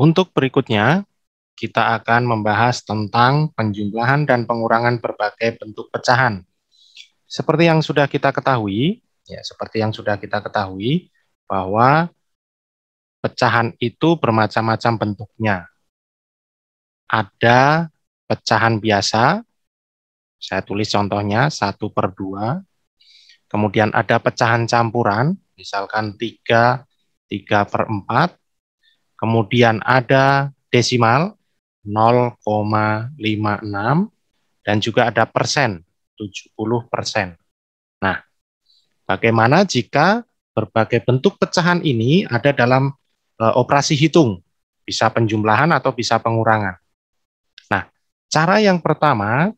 Untuk berikutnya, kita akan membahas tentang penjumlahan dan pengurangan berbagai bentuk pecahan. Seperti yang sudah kita ketahui, bahwa pecahan itu bermacam-macam bentuknya. Ada pecahan biasa, saya tulis contohnya 1/2, kemudian ada pecahan campuran, misalkan 3/4, kemudian ada desimal 0,56, dan juga ada persen 70%. Nah, bagaimana jika berbagai bentuk pecahan ini ada dalam operasi hitung, bisa penjumlahan atau bisa pengurangan. Nah, cara yang pertama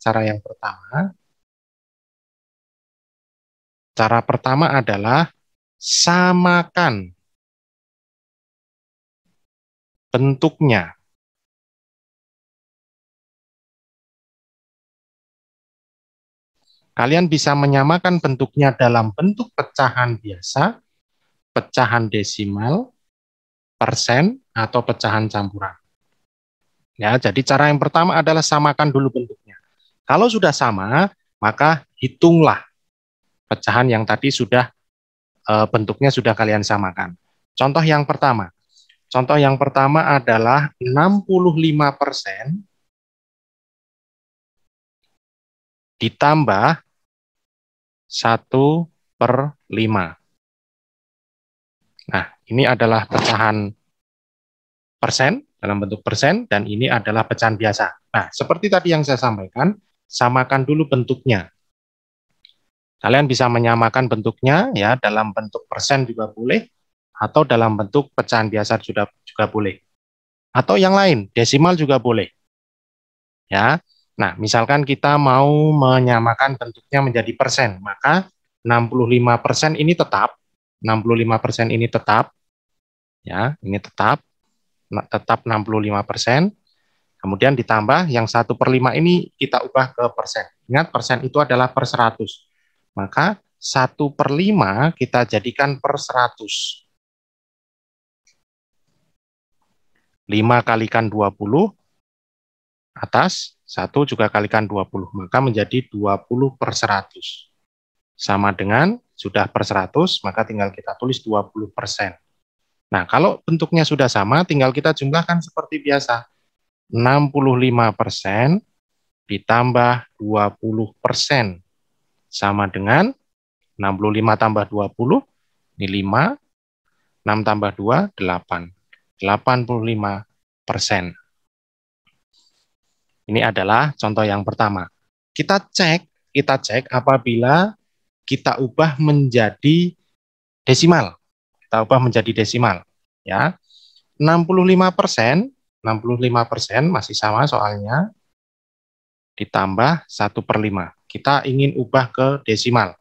adalah samakan bentuknya. Kalian bisa menyamakan bentuknya dalam bentuk pecahan biasa, pecahan desimal, persen, atau pecahan campuran. Ya, jadi cara yang pertama adalah samakan dulu bentuknya. Kalau sudah sama, maka hitunglah pecahan yang tadi sudah bentuknya sudah kalian samakan. Contoh yang pertama adalah 65% ditambah 1/5. Nah, ini adalah pecahan persen, dalam bentuk persen, dan ini adalah pecahan biasa. Nah, seperti tadi yang saya sampaikan, samakan dulu bentuknya. Kalian bisa menyamakan bentuknya ya dalam bentuk persen juga boleh, atau dalam bentuk pecahan biasa juga boleh. Atau yang lain, desimal juga boleh. Ya. Nah, misalkan kita mau menyamakan bentuknya menjadi persen, maka 65% ini tetap, 65% ini tetap, ya, ini tetap 65%, kemudian ditambah yang 1/5 ini kita ubah ke persen. Ingat, persen itu adalah per 100, maka 1/5 kita jadikan per 100. 5 kalikan 20, atas 1 juga kalikan 20, maka menjadi 20/100. Sama dengan sudah per 100, maka tinggal kita tulis 20%. Nah, kalau bentuknya sudah sama, tinggal kita jumlahkan seperti biasa. 65% ditambah 20% sama dengan 65 tambah 20, ini 5, 6 tambah 2, 8. 85%. Ini adalah contoh yang pertama. Kita cek apabila kita ubah menjadi desimal. Ya. 65% masih sama soalnya, ditambah 1/5. Kita ingin ubah ke desimal.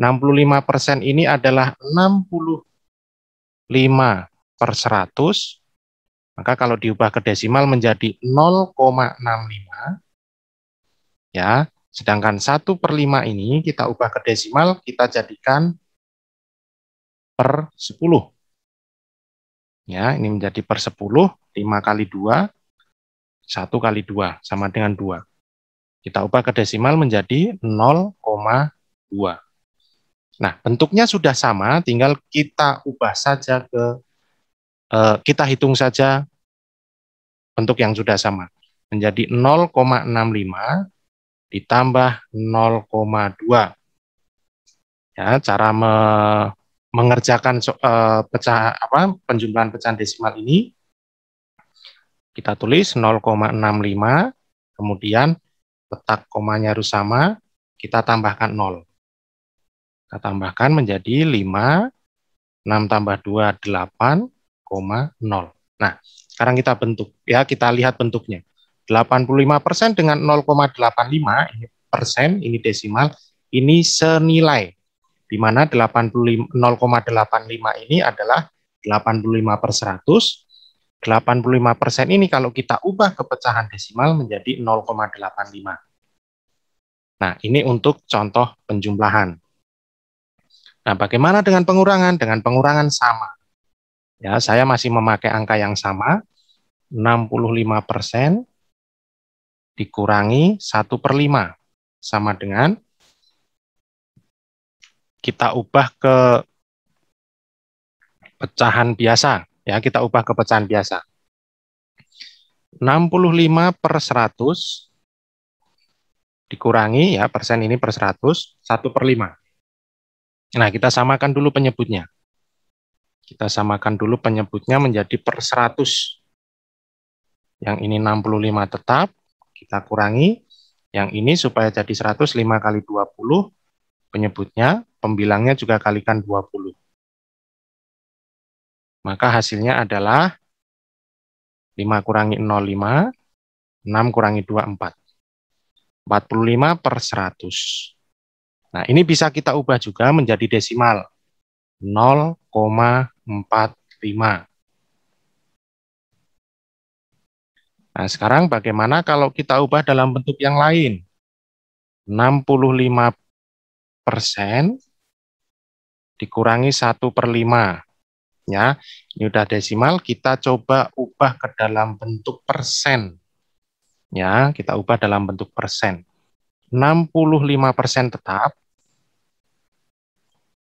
65% ini adalah 65/100, maka kalau diubah ke desimal menjadi 0,65, ya. Sedangkan 1/5 ini kita ubah ke desimal, kita jadikan per 10. Ya, ini menjadi per 10, 5 kali 2, 1 kali 2, sama dengan 2. Kita ubah ke desimal menjadi 0,2. Nah, bentuknya sudah sama, tinggal kita ubah saja kita hitung saja bentuk yang sudah sama. Menjadi 0,65 ditambah 0,2. Ya, cara mengerjakan penjumlahan pecahan desimal ini, kita tulis 0,65, kemudian letak komanya harus sama, kita tambahkan 0. Kita tambahkan menjadi 5, 6 tambah 2, 8,0. Nah, sekarang kita bentuk, ya, kita lihat bentuknya. 85% dengan 0,85, ini persen, ini desimal, ini senilai, di mana 0,85 ini adalah 85/100. 85% ini kalau kita ubah ke pecahan desimal menjadi 0,85. Nah, ini untuk contoh penjumlahan. Nah, bagaimana dengan pengurangan? Dengan pengurangan sama. Ya, saya masih memakai angka yang sama. 65% dikurangi 1/5 sama dengan, kita ubah ke pecahan biasa, ya, kita ubah ke pecahan biasa. 65/100 dikurangi, ya, persen ini per 100, 1/5. Nah, kita samakan dulu penyebutnya. Kita samakan dulu penyebutnya menjadi per 100. Yang ini 65 tetap, kita kurangi. Yang ini supaya jadi 100, 5 kali 20, penyebutnya, pembilangnya juga kalikan 20. Maka hasilnya adalah 5 kurangi 0, 5, 6 kurangi 2, 4. 45/100. Nah, ini bisa kita ubah juga menjadi desimal. 0,45. Nah, sekarang bagaimana kalau kita ubah dalam bentuk yang lain? 65% dikurangi 1/5. Ya, ini udah desimal, kita coba ubah ke dalam bentuk persen. Ya, kita ubah dalam bentuk persen. 65% tetap.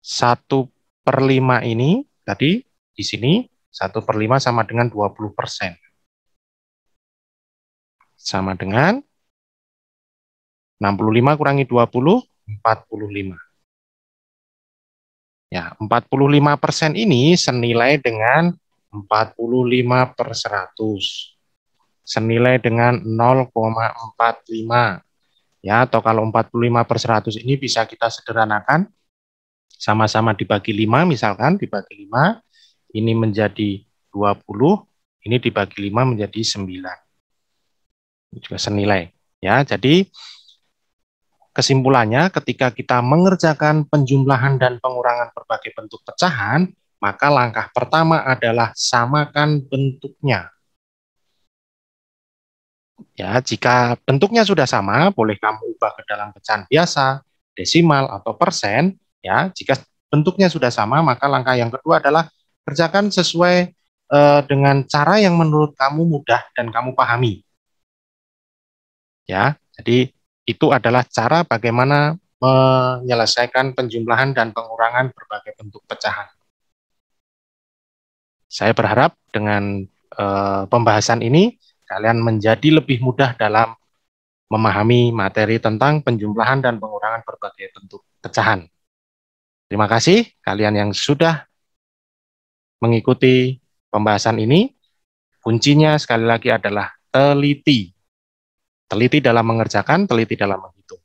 1/5 ini tadi di sini 1/5 sama dengan 20%. Sama dengan 65 kurangi 20, 45. Ya, 45% ini senilai dengan 45/100. Senilai dengan 0,45. Ya, atau kalau 45/100 ini bisa kita sederhanakan, sama-sama dibagi 5 misalkan, dibagi 5, ini menjadi 20, ini dibagi 5 menjadi 9. Ini juga senilai. Ya, jadi kesimpulannya, ketika kita mengerjakan penjumlahan dan pengurangan berbagai bentuk pecahan, maka langkah pertama adalah samakan bentuknya. Ya, jika bentuknya sudah sama, boleh kamu ubah ke dalam pecahan biasa, desimal, atau persen. Ya, jika bentuknya sudah sama, maka langkah yang kedua adalah kerjakan sesuai dengan cara yang menurut kamu mudah dan kamu pahami. Ya, jadi itu adalah cara bagaimana menyelesaikan penjumlahan dan pengurangan berbagai bentuk pecahan. Saya berharap dengan pembahasan ini kalian menjadi lebih mudah dalam memahami materi tentang penjumlahan dan pengurangan berbagai bentuk pecahan. Terima kasih kalian yang sudah mengikuti pembahasan ini. Kuncinya sekali lagi adalah teliti. Teliti dalam mengerjakan, teliti dalam menghitung.